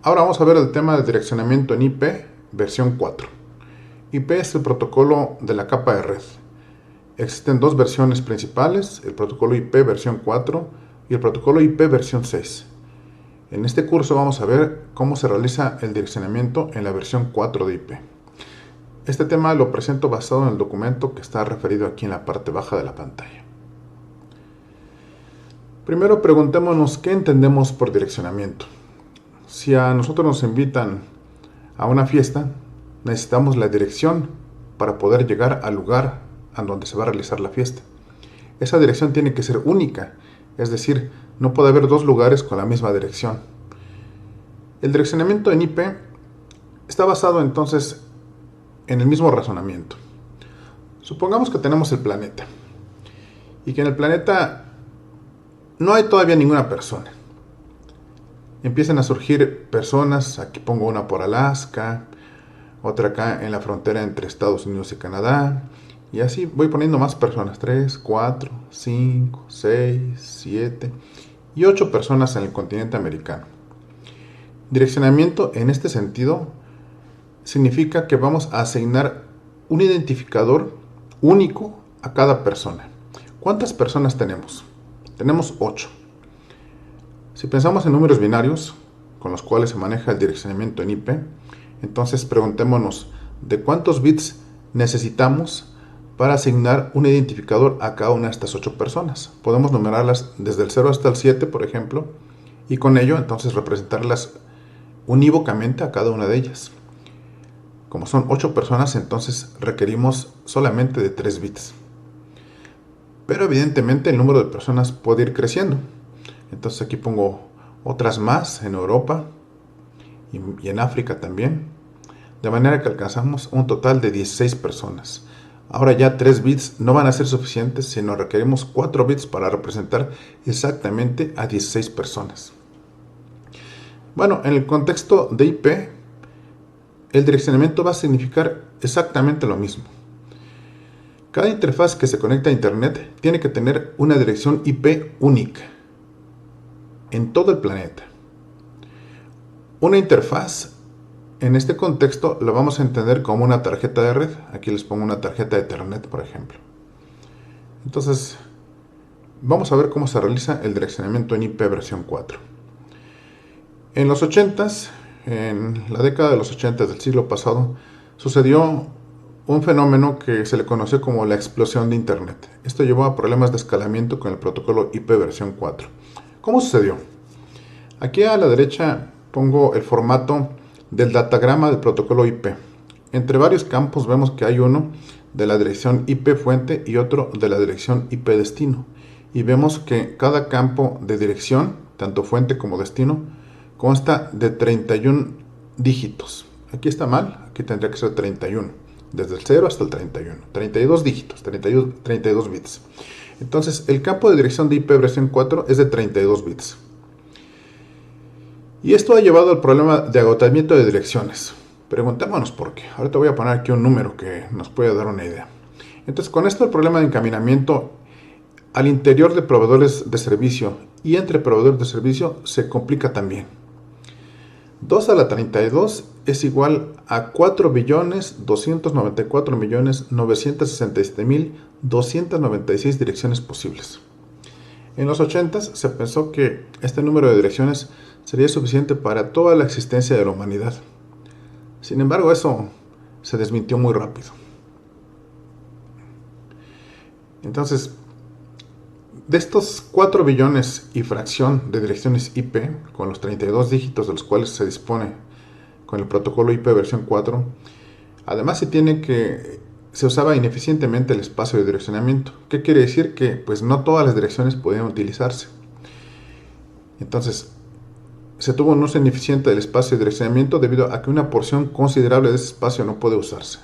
Ahora vamos a ver el tema de direccionamiento en IP versión 4. IP es el protocolo de la capa de red. Existen dos versiones principales, el protocolo IP versión 4 y el protocolo IP versión 6. En este curso vamos a ver cómo se realiza el direccionamiento en la versión 4 de IP. Este tema lo presento basado en el documento que está referido aquí en la parte baja de la pantalla. Primero preguntémonos qué entendemos por direccionamiento. Si a nosotros nos invitan a una fiesta, necesitamos la dirección para poder llegar al lugar a donde se va a realizar la fiesta. Esa dirección tiene que ser única, es decir, no puede haber dos lugares con la misma dirección. El direccionamiento en IP está basado entonces en el mismo razonamiento. Supongamos que tenemos el planeta y que en el planeta no hay todavía ninguna persona. Empiezan a surgir personas, aquí pongo una por Alaska, otra acá en la frontera entre Estados Unidos y Canadá, y así voy poniendo más personas, 3, 4, 5, 6, 7 y 8 personas en el continente americano. Direccionamiento en este sentido significa que vamos a asignar un identificador único a cada persona. ¿Cuántas personas tenemos? Tenemos 8. Si pensamos en números binarios, con los cuales se maneja el direccionamiento en IP, entonces preguntémonos de cuántos bits necesitamos para asignar un identificador a cada una de estas 8 personas. Podemos numerarlas desde el 0 hasta el 7, por ejemplo, y con ello entonces representarlas unívocamente a cada una de ellas. Como son 8 personas, entonces requerimos solamente de 3 bits. Pero evidentemente el número de personas puede ir creciendo. Entonces aquí pongo otras más en Europa y en África también. De manera que alcanzamos un total de 16 personas. Ahora ya 3 bits no van a ser suficientes, sino requerimos 4 bits para representar exactamente a 16 personas. Bueno, en el contexto de IP, el direccionamiento va a significar exactamente lo mismo. Cada interfaz que se conecta a Internet tiene que tener una dirección IP única en todo el planeta. Una interfaz, en este contexto, lo vamos a entender como una tarjeta de red. Aquí les pongo una tarjeta de Ethernet, por ejemplo. Entonces, vamos a ver cómo se realiza el direccionamiento en IP versión 4. En los 80s, en la década de los 80 del siglo pasado, sucedió un fenómeno que se le conoció como la explosión de Internet. Esto llevó a problemas de escalamiento con el protocolo IP versión 4. ¿Cómo sucedió? Aquí a la derecha pongo el formato del datagrama del protocolo IP. Entre varios campos vemos que hay uno de la dirección IP fuente y otro de la dirección IP destino. Y vemos que cada campo de dirección, tanto fuente como destino, consta de 31 dígitos. Aquí está mal, aquí tendría que ser 31, desde el 0 hasta el 31. 32 dígitos, 32 bits. Entonces, el campo de dirección de IP versión 4 es de 32 bits. Y esto ha llevado al problema de agotamiento de direcciones. Preguntémonos por qué. Ahorita voy a poner aquí un número que nos puede dar una idea. Entonces, con esto el problema de encaminamiento al interior de proveedores de servicio y entre proveedores de servicio se complica también. 2 a la 32 es igual a 4.294.967.296 direcciones posibles. En los 80s se pensó que este número de direcciones sería suficiente para toda la existencia de la humanidad. Sin embargo, eso se desmintió muy rápido. Entonces, de estos 4 billones y fracción de direcciones IP, con los 32 dígitos de los cuales se dispone con el protocolo IP versión 4, además se usaba ineficientemente el espacio de direccionamiento. ¿Qué quiere decir? Que pues no todas las direcciones podían utilizarse. Entonces, se tuvo un uso ineficiente del espacio de direccionamiento debido a que una porción considerable de ese espacio no puede usarse.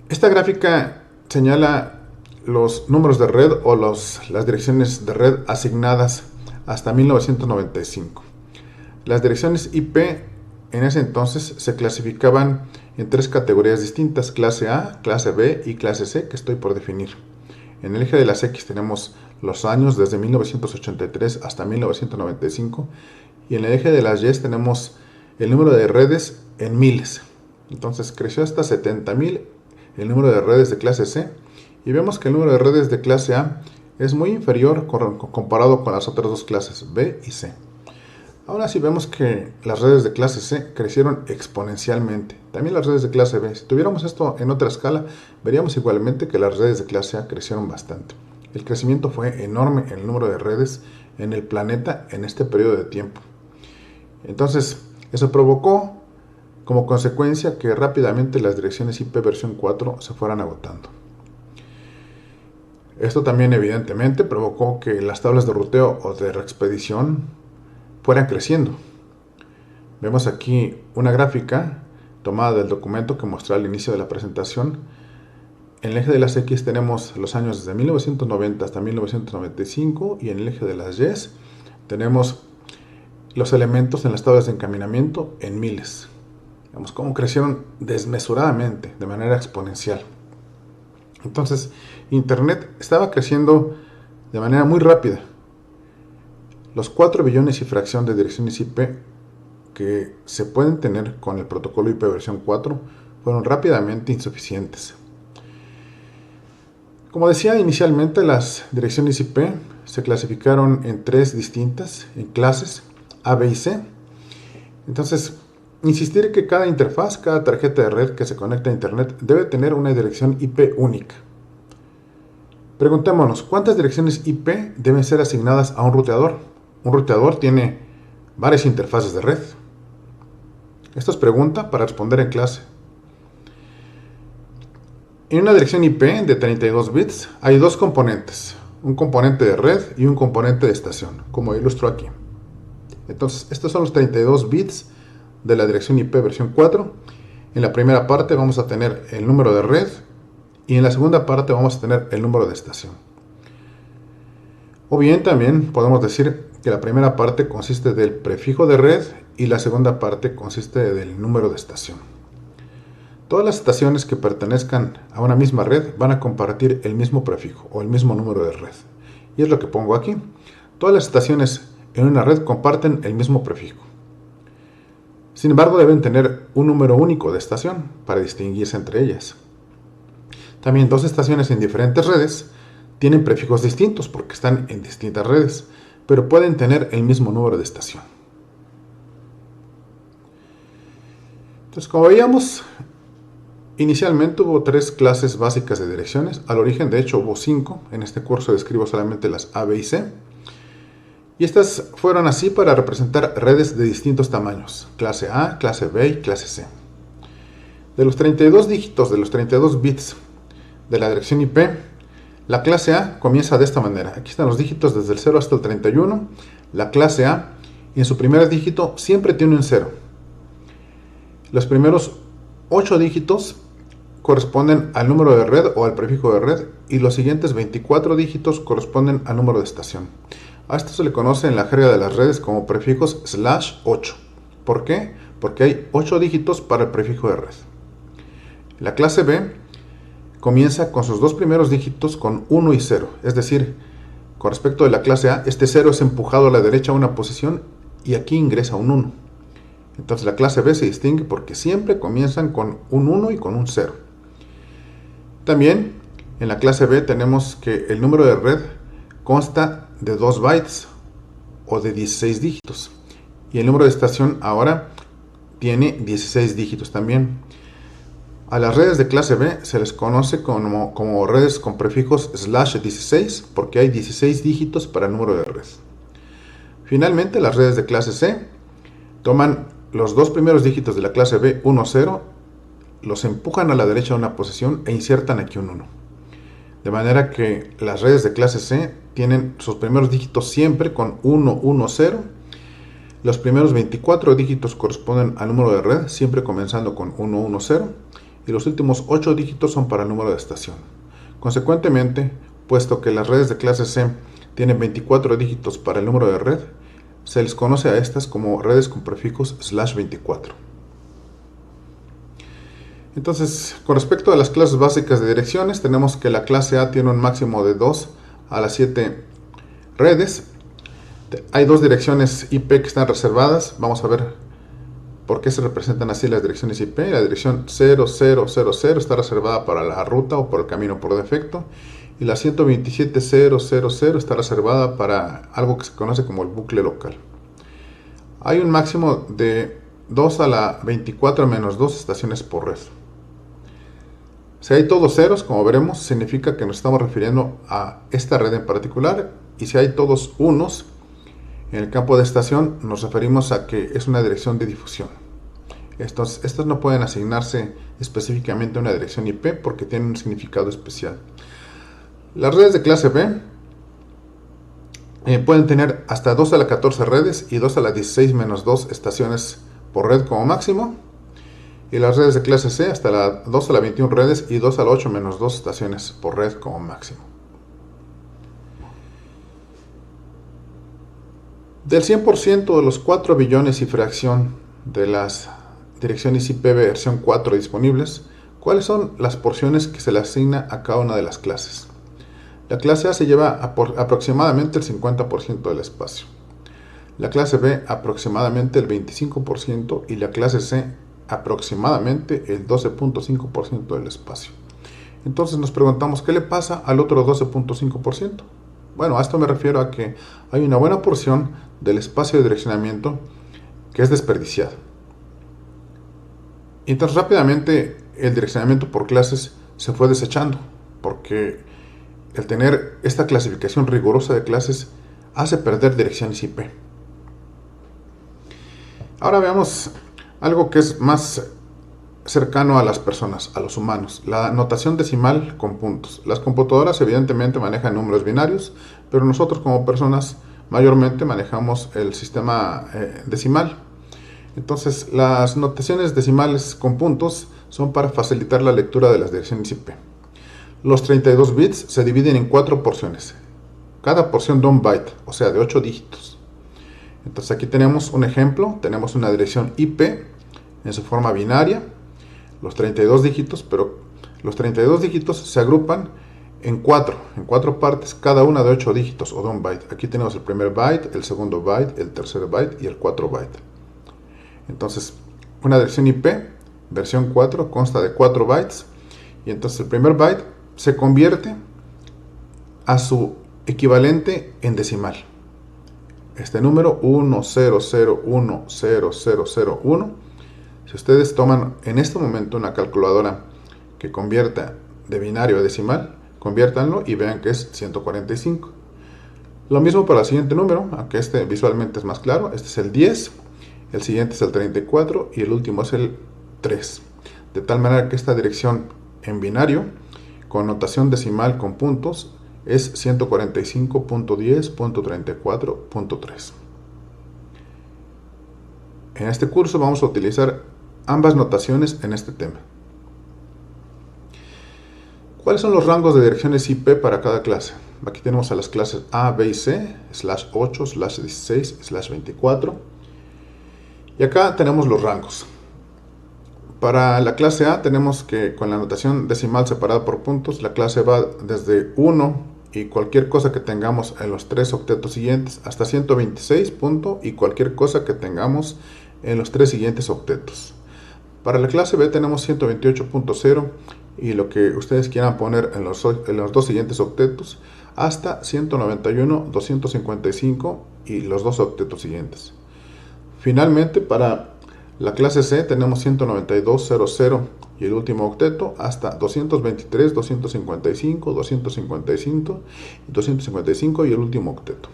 Esta gráfica señala los números de red o las direcciones de red asignadas hasta 1995. Las direcciones IP en ese entonces se clasificaban en 3 categorías distintas: clase A, clase B y clase C, que estoy por definir. En el eje de las X tenemos los años desde 1983 hasta 1995, y en el eje de las Y tenemos el número de redes en miles. Entonces creció hasta 70.000 el número de redes de clase C, y vemos que el número de redes de clase A es muy inferior comparado con las otras dos clases B y C. Aún así vemos que las redes de clase C crecieron exponencialmente. También las redes de clase B. Si tuviéramos esto en otra escala, veríamos igualmente que las redes de clase A crecieron bastante. El crecimiento fue enorme en el número de redes en el planeta en este periodo de tiempo. Entonces, eso provocó como consecuencia que rápidamente las direcciones IP versión 4 se fueran agotando. Esto también evidentemente provocó que las tablas de ruteo o de reexpedición fueran creciendo. Vemos aquí una gráfica tomada del documento que mostré al inicio de la presentación. En el eje de las X tenemos los años desde 1990 hasta 1995, y en el eje de las Y tenemos los elementos en las tablas de encaminamiento en miles. Vemos cómo crecieron desmesuradamente, de manera exponencial. Entonces, Internet estaba creciendo de manera muy rápida. Los 4 billones y fracción de direcciones IP que se pueden tener con el protocolo IP versión 4 fueron rápidamente insuficientes. Como decía inicialmente, las direcciones IP se clasificaron en 3 distintas en clases A, B y C. Entonces, insistir que cada interfaz, cada tarjeta de red que se conecta a Internet debe tener una dirección IP única. Preguntémonos, ¿cuántas direcciones IP deben ser asignadas a un ruteador? Un ruteador tiene varias interfaces de red. Esto es pregunta para responder en clase. En una dirección IP de 32 bits hay dos componentes, un componente de red y un componente de estación, como ilustro aquí. Entonces, estos son los 32 bits de la dirección IP versión 4. En la primera parte vamos a tener el número de red, y en la segunda parte vamos a tener el número de estación. O bien también podemos decir que la primera parte consiste del prefijo de red y la segunda parte consiste del número de estación. Todas las estaciones que pertenezcan a una misma red van a compartir el mismo prefijo o el mismo número de red. Y es lo que pongo aquí. Todas las estaciones en una red comparten el mismo prefijo. Sin embargo, deben tener un número único de estación para distinguirse entre ellas. También dos estaciones en diferentes redes tienen prefijos distintos porque están en distintas redes, pero pueden tener el mismo número de estación. Entonces, como veíamos, inicialmente hubo 3 clases básicas de direcciones. Al origen, de hecho, hubo 5. En este curso describo solamente las A, B y C. Y estas fueron así para representar redes de distintos tamaños: clase A, clase B y clase C. De los 32 dígitos, de los 32 bits de la dirección IP, la clase A comienza de esta manera. Aquí están los dígitos desde el 0 hasta el 31. La clase A, en su primer dígito, siempre tiene un 0. Los primeros 8 dígitos corresponden al número de red o al prefijo de red, y los siguientes 24 dígitos corresponden al número de estación. A esto se le conoce en la jerga de las redes como prefijos /8. ¿Por qué? Porque hay 8 dígitos para el prefijo de red. La clase B comienza con sus dos primeros dígitos con 1 y 0, es decir, con respecto de la clase A, este 0 es empujado a la derecha a una posición y aquí ingresa un 1. Entonces la clase B se distingue porque siempre comienzan con un 1 y con un 0. También en la clase B tenemos que el número de red consta de 2 bytes o de 16 dígitos, y el número de estación ahora tiene 16 dígitos también. A las redes de clase B se les conoce como redes con prefijos /16 porque hay 16 dígitos para el número de red. Finalmente, las redes de clase C toman los dos primeros dígitos de la clase B, 1, 0, los empujan a la derecha a una posición e insertan aquí un 1. De manera que las redes de clase C tienen sus primeros dígitos siempre con 1, 1, 0. Los primeros 24 dígitos corresponden al número de red, siempre comenzando con 1, 1, 0. Y los últimos 8 dígitos son para el número de estación. Consecuentemente, puesto que las redes de clase C tienen 24 dígitos para el número de red, se les conoce a estas como redes con prefijos /24. Entonces, con respecto a las clases básicas de direcciones, tenemos que la clase A tiene un máximo de 2 a la 7 redes. Hay dos direcciones IP que están reservadas. Vamos a ver por qué se representan así las direcciones IP. La dirección 0000 está reservada para la ruta o por el camino por defecto. Y la 127.000 está reservada para algo que se conoce como el bucle local. Hay un máximo de 2 a la 24 menos 2 estaciones por red. Si hay todos ceros, como veremos, significa que nos estamos refiriendo a esta red en particular. Y si hay todos unos, en el campo de estación nos referimos a que es una dirección de difusión. Estos no pueden asignarse específicamente a una dirección IP porque tienen un significado especial. Las redes de clase B pueden tener hasta 2 a la 14 redes y 2 a la 16 menos 2 estaciones por red como máximo. Y las redes de clase C hasta la 2 a la 21 redes y 2 a la 8 menos 2 estaciones por red como máximo. Del 100% de los 4 billones y fracción de las direcciones IP versión 4 disponibles, ¿cuáles son las porciones que se le asigna a cada una de las clases? La clase A se lleva aproximadamente el 50% del espacio. La clase B aproximadamente el 25% y la clase C aproximadamente el 12.5% del espacio. Entonces nos preguntamos, ¿qué le pasa al otro 12.5%? Bueno, a esto me refiero a que hay una buena porción del espacio de direccionamiento que es desperdiciado. Y entonces rápidamente el direccionamiento por clases se fue desechando, porque el tener esta clasificación rigurosa de clases hace perder direcciones IP. Ahora veamos algo que es más cercano a las personas, a los humanos, la notación decimal con puntos. Las computadoras evidentemente manejan números binarios, pero nosotros como personas mayormente manejamos el sistema decimal. Entonces las notaciones decimales con puntos son para facilitar la lectura de las direcciones IP. Los 32 bits se dividen en 4 porciones, cada porción de un byte, o sea de 8 dígitos. Entonces aquí tenemos un ejemplo, tenemos una dirección IP en su forma binaria, los 32 dígitos, pero los 32 dígitos se agrupan en cuatro partes, cada una de 8 dígitos o de un byte. Aquí tenemos el primer byte, el segundo byte, el tercer byte y el 4 byte. Entonces, una dirección IP, versión 4, consta de 4 bytes, y entonces el primer byte se convierte a su equivalente en decimal. Este número 10010001, si ustedes toman en este momento una calculadora que convierta de binario a decimal, conviértanlo y vean que es 145. Lo mismo para el siguiente número, aunque este visualmente es más claro. Este es el 10, el siguiente es el 34 y el último es el 3. De tal manera que esta dirección en binario, con notación decimal con puntos, es 145.10.34.3. En este curso vamos a utilizar ambas notaciones en este tema. ¿Cuáles son los rangos de direcciones IP para cada clase? Aquí tenemos a las clases A, B y C, /8, /16, /24. Y acá tenemos los rangos. Para la clase A tenemos que con la notación decimal separada por puntos, la clase va desde 1 y cualquier cosa que tengamos en los 3 octetos siguientes hasta 126 y cualquier cosa que tengamos en los 3 siguientes octetos. Para la clase B tenemos 128.0 y lo que ustedes quieran poner en los 2 siguientes octetos hasta 191.255 y los 2 octetos siguientes. Finalmente, para la clase C tenemos 192.00 y el último octeto hasta 223, 255, 255, 255 y el último octeto.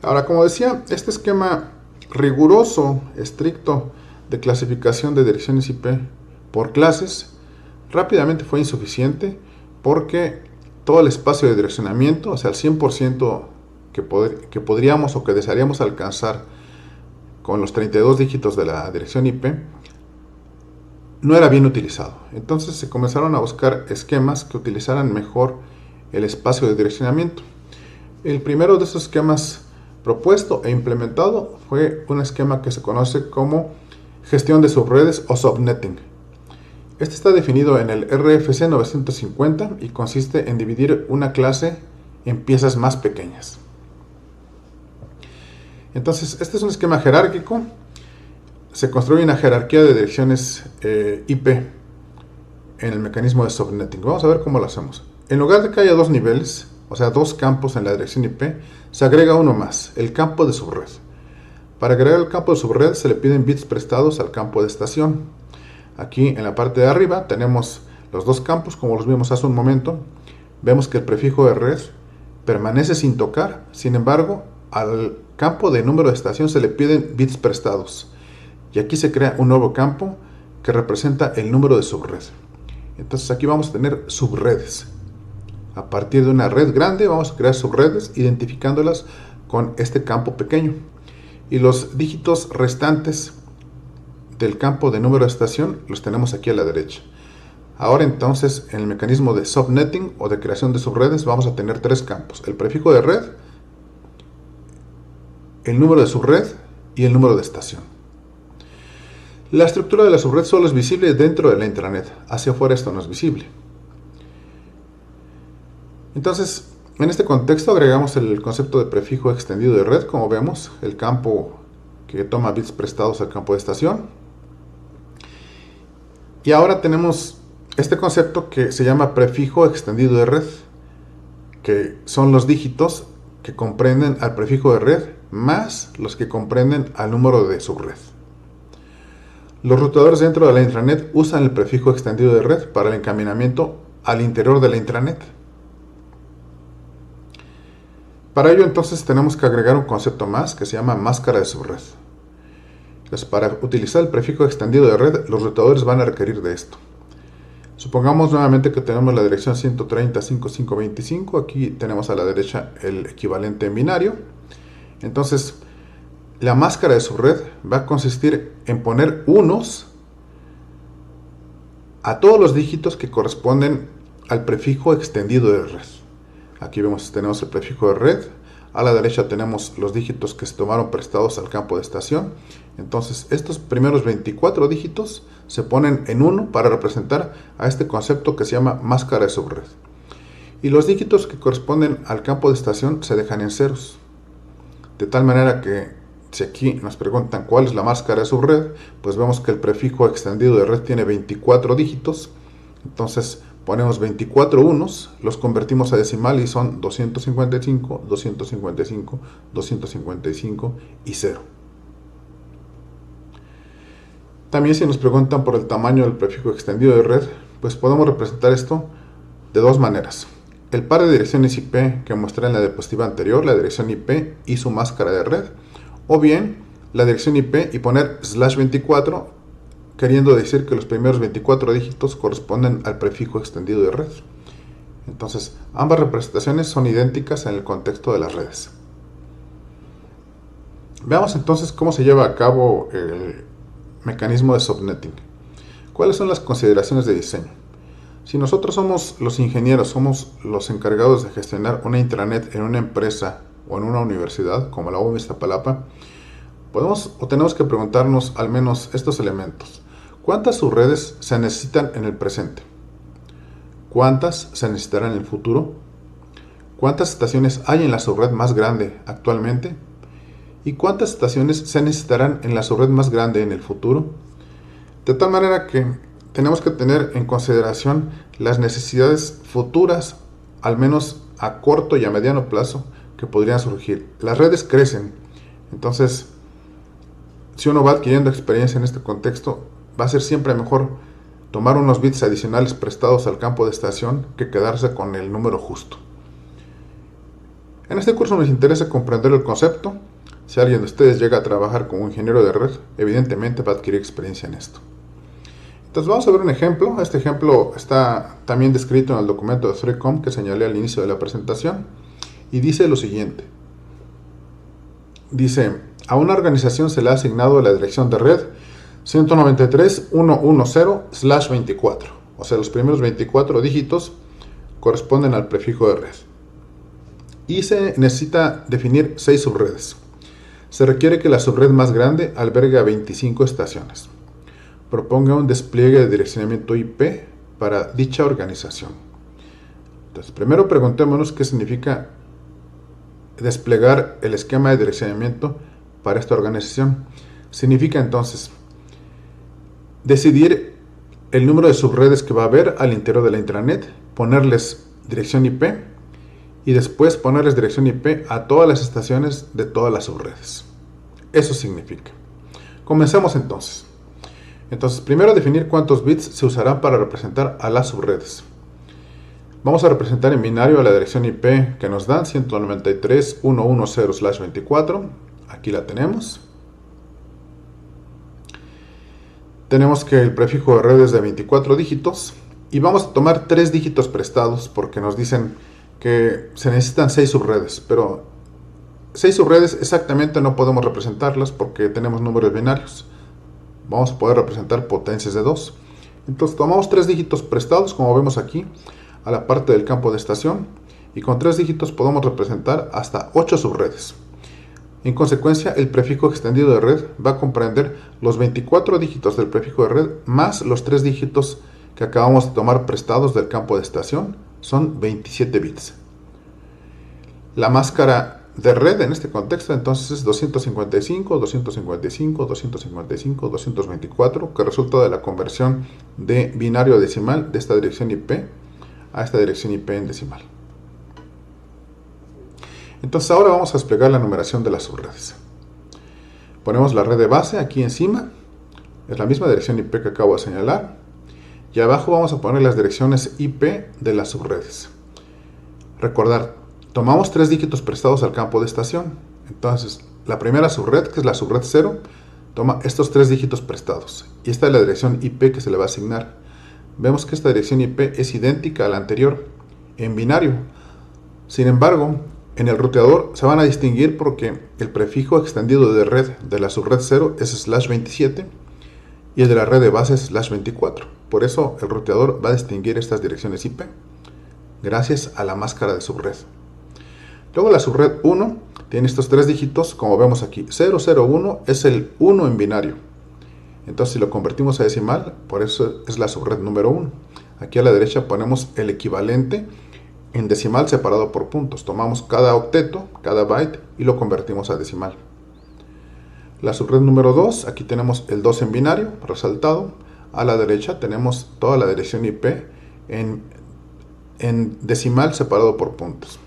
Ahora, como decía, este esquema riguroso, estricto de clasificación de direcciones IP por clases rápidamente fue insuficiente porque todo el espacio de direccionamiento, o sea, el 100% que podríamos o que desearíamos alcanzar con los 32 dígitos de la dirección IP, no era bien utilizado. Entonces se comenzaron a buscar esquemas que utilizaran mejor el espacio de direccionamiento. El primero de esos esquemas propuesto e implementado fue un esquema que se conoce como gestión de subredes o subnetting. Este está definido en el RFC 950 y consiste en dividir una clase en piezas más pequeñas. Entonces, este es un esquema jerárquico. Se construye una jerarquía de direcciones IP en el mecanismo de subnetting. Vamos a ver cómo lo hacemos. En lugar de que haya dos niveles, o sea, dos campos en la dirección IP, se agrega uno más, el campo de subred. Para agregar el campo de subred se le piden bits prestados al campo de estación. Aquí en la parte de arriba tenemos los dos campos, como los vimos hace un momento. Vemos que el prefijo de red permanece sin tocar, sin embargo, al campo de número de estación se le piden bits prestados. Y aquí se crea un nuevo campo que representa el número de subred. Entonces aquí vamos a tener subredes. A partir de una red grande vamos a crear subredes identificándolas con este campo pequeño. Y los dígitos restantes del campo de número de estación los tenemos aquí a la derecha. Ahora entonces en el mecanismo de subnetting o de creación de subredes vamos a tener tres campos: el prefijo de red, el número de subred y el número de estación. La estructura de la subred solo es visible dentro de la intranet. Hacia afuera esto no es visible. Entonces, en este contexto agregamos el concepto de prefijo extendido de red, como vemos, el campo que toma bits prestados al campo de estación. Y ahora tenemos este concepto que se llama prefijo extendido de red, que son los dígitos que comprenden al prefijo de red más los que comprenden al número de subred. Los routadores dentro de la intranet usan el prefijo extendido de red para el encaminamiento al interior de la intranet. Para ello entonces tenemos que agregar un concepto más que se llama máscara de subred. Entonces, para utilizar el prefijo extendido de red, los routadores van a requerir de esto. Supongamos nuevamente que tenemos la dirección 130.5525. Aquí tenemos a la derecha el equivalente en binario. Entonces, la máscara de subred va a consistir en poner unos a todos los dígitos que corresponden al prefijo extendido de red. Aquí tenemos el prefijo de red. A la derecha tenemos los dígitos que se tomaron prestados al campo de estación. Entonces, estos primeros 24 dígitos se ponen en 1 para representar a este concepto que se llama máscara de subred. Y los dígitos que corresponden al campo de estación se dejan en ceros. De tal manera que si aquí nos preguntan cuál es la máscara de subred, pues vemos que el prefijo extendido de red tiene 24 dígitos. Entonces ponemos 24 unos, los convertimos a decimal y son 255, 255, 255 y 0. También si nos preguntan por el tamaño del prefijo extendido de red, pues podemos representar esto de dos maneras. El par de direcciones IP que mostré en la diapositiva anterior, la dirección IP y su máscara de red, o bien la dirección IP y poner /24, queriendo decir que los primeros 24 dígitos corresponden al prefijo extendido de red. Entonces, ambas representaciones son idénticas en el contexto de las redes. Veamos entonces cómo se lleva a cabo el mecanismo de subnetting. ¿Cuáles son las consideraciones de diseño? Si nosotros somos los ingenieros, somos los encargados de gestionar una intranet en una empresa o en una universidad, como la UAM Iztapalapa, podemos o tenemos que preguntarnos al menos estos elementos. ¿Cuántas subredes se necesitan en el presente? ¿Cuántas se necesitarán en el futuro? ¿Cuántas estaciones hay en la subred más grande actualmente? ¿Y cuántas estaciones se necesitarán en la subred más grande en el futuro? De tal manera que tenemos que tener en consideración las necesidades futuras, al menos a corto y a mediano plazo, que podrían surgir. Las redes crecen, entonces si uno va adquiriendo experiencia en este contexto, va a ser siempre mejor tomar unos bits adicionales prestados al campo de estación que quedarse con el número justo. En este curso nos interesa comprender el concepto. Si alguien de ustedes llega a trabajar como ingeniero de red, evidentemente va a adquirir experiencia en esto. Entonces vamos a ver un ejemplo. Este ejemplo está también descrito en el documento de 3Com que señalé al inicio de la presentación y dice lo siguiente. Dice, a una organización se le ha asignado la dirección de red 193.110/24, o sea, los primeros 24 dígitos corresponden al prefijo de red. Y se necesita definir 6 subredes. Se requiere que la subred más grande albergue a 25 estaciones. Proponga un despliegue de direccionamiento IP para dicha organización. Entonces, primero preguntémonos qué significa desplegar el esquema de direccionamiento para esta organización. Significa entonces decidir el número de subredes que va a haber al interior de la intranet, ponerles dirección IP y después ponerles dirección IP a todas las estaciones de todas las subredes. Eso significa. Comencemos entonces. Primero definir cuántos bits se usarán para representar a las subredes. Vamos a representar en binario a la dirección IP que nos dan 193.110/24. Aquí la tenemos. Tenemos que el prefijo de red es de 24 dígitos y vamos a tomar 3 dígitos prestados porque nos dicen que se necesitan 6 subredes, pero 6 subredes exactamente no podemos representarlas porque tenemos números binarios. Vamos a poder representar potencias de 2. Entonces tomamos 3 dígitos prestados, como vemos aquí, a la parte del campo de estación, y con 3 dígitos podemos representar hasta 8 subredes. En consecuencia, el prefijo extendido de red va a comprender los 24 dígitos del prefijo de red más los 3 dígitos que acabamos de tomar prestados del campo de estación, son 27 bits. La máscara de red en este contexto entonces es 255, 255, 255, 224, que resulta de la conversión de binario a decimal de esta dirección IP a esta dirección IP en decimal. Entonces ahora vamos a desplegar la numeración de las subredes. Ponemos la red de base aquí encima, es la misma dirección IP que acabo de señalar, y abajo vamos a poner las direcciones IP de las subredes. Recordar, tomamos 3 dígitos prestados al campo de estación. Entonces la primera subred, que es la subred 0, toma estos 3 dígitos prestados, y esta es la dirección IP que se le va a asignar. Vemos que esta dirección IP es idéntica a la anterior en binario. Sin embargo, en el ruteador se van a distinguir porque el prefijo extendido de red de la subred 0 es /27 y el de la red de base es /24. Por eso el ruteador va a distinguir estas direcciones IP gracias a la máscara de subred. Luego la subred 1 tiene estos 3 dígitos, como vemos aquí. 001 es el 1 en binario. Entonces si lo convertimos a decimal, por eso es la subred número 1. Aquí a la derecha ponemos el equivalente en decimal separado por puntos. Tomamos cada octeto, cada byte, y lo convertimos a decimal. La subred número 2, aquí tenemos el 2 en binario, resaltado. A la derecha tenemos toda la dirección IP en decimal separado por puntos.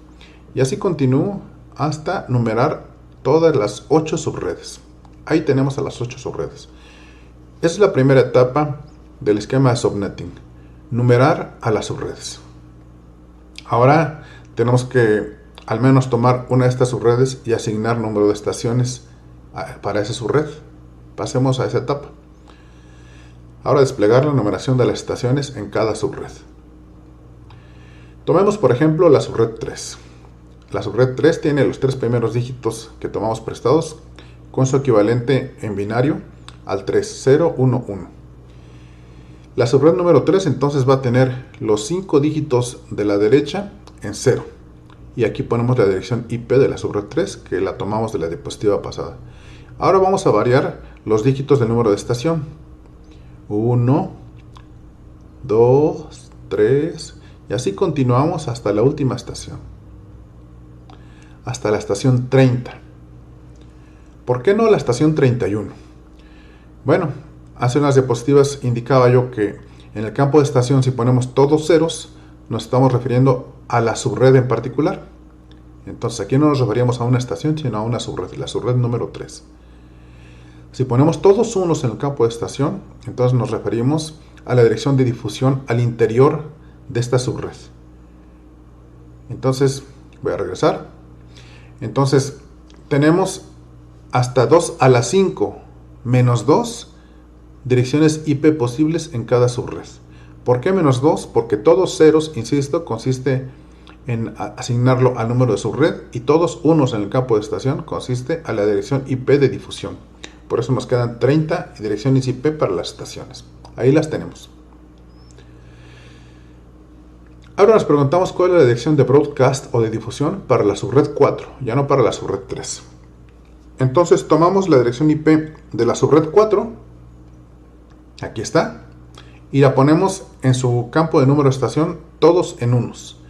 Y así continúo hasta numerar todas las 8 subredes. Ahí tenemos a las 8 subredes. Esa es la primera etapa del esquema de subnetting, numerar a las subredes. Ahora tenemos que al menos tomar una de estas subredes y asignar número de estaciones para esa subred. Pasemos a esa etapa. Ahora desplegar la numeración de las estaciones en cada subred. Tomemos por ejemplo la subred 3. La subred 3 tiene los 3 primeros dígitos que tomamos prestados con su equivalente en binario al 3011. La subred número 3 entonces va a tener los 5 dígitos de la derecha en 0. Y aquí ponemos la dirección IP de la subred 3 que la tomamos de la diapositiva pasada. Ahora vamos a variar los dígitos del número de estación. 1, 2, 3 y así continuamos hasta la última estación. Hasta la estación 30. ¿Por qué no la estación 31? Bueno, hace unas diapositivas indicaba yo que en el campo de estación, si ponemos todos ceros, nos estamos refiriendo a la subred en particular. Entonces aquí no nos referíamos a una estación, sino a una subred, la subred número 3. Si ponemos todos unos en el campo de estación, entonces nos referimos a la dirección de difusión al interior de esta subred. Entonces, voy a regresar. Entonces, tenemos hasta 2 a la 5 menos 2 direcciones IP posibles en cada subred. ¿Por qué menos 2? Porque todos ceros, insisto, consiste en asignarlo al número de subred, y todos unos en el campo de estación consiste a la dirección IP de difusión. Por eso nos quedan 30 direcciones IP para las estaciones. Ahí las tenemos. Ahora nos preguntamos cuál es la dirección de broadcast o de difusión para la subred 4, ya no para la subred 3. Entonces tomamos la dirección IP de la subred 4, aquí está, y la ponemos en su campo de número de estación todos en unos.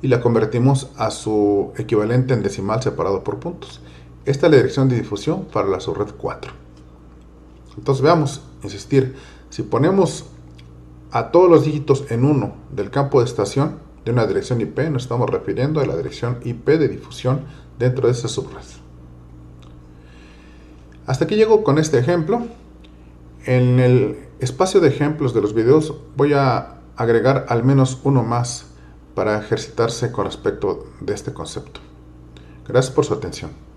y la convertimos a su equivalente en decimal separado por puntos. Esta es la dirección de difusión para la subred 4. Entonces veamos, insistir, si ponemos a todos los dígitos en 1 del campo de estación de una dirección IP, nos estamos refiriendo a la dirección IP de difusión dentro de esa subred. Hasta aquí llego con este ejemplo. En el espacio de ejemplos de los videos voy a agregar al menos uno más para ejercitarse con respecto de este concepto. Gracias por su atención.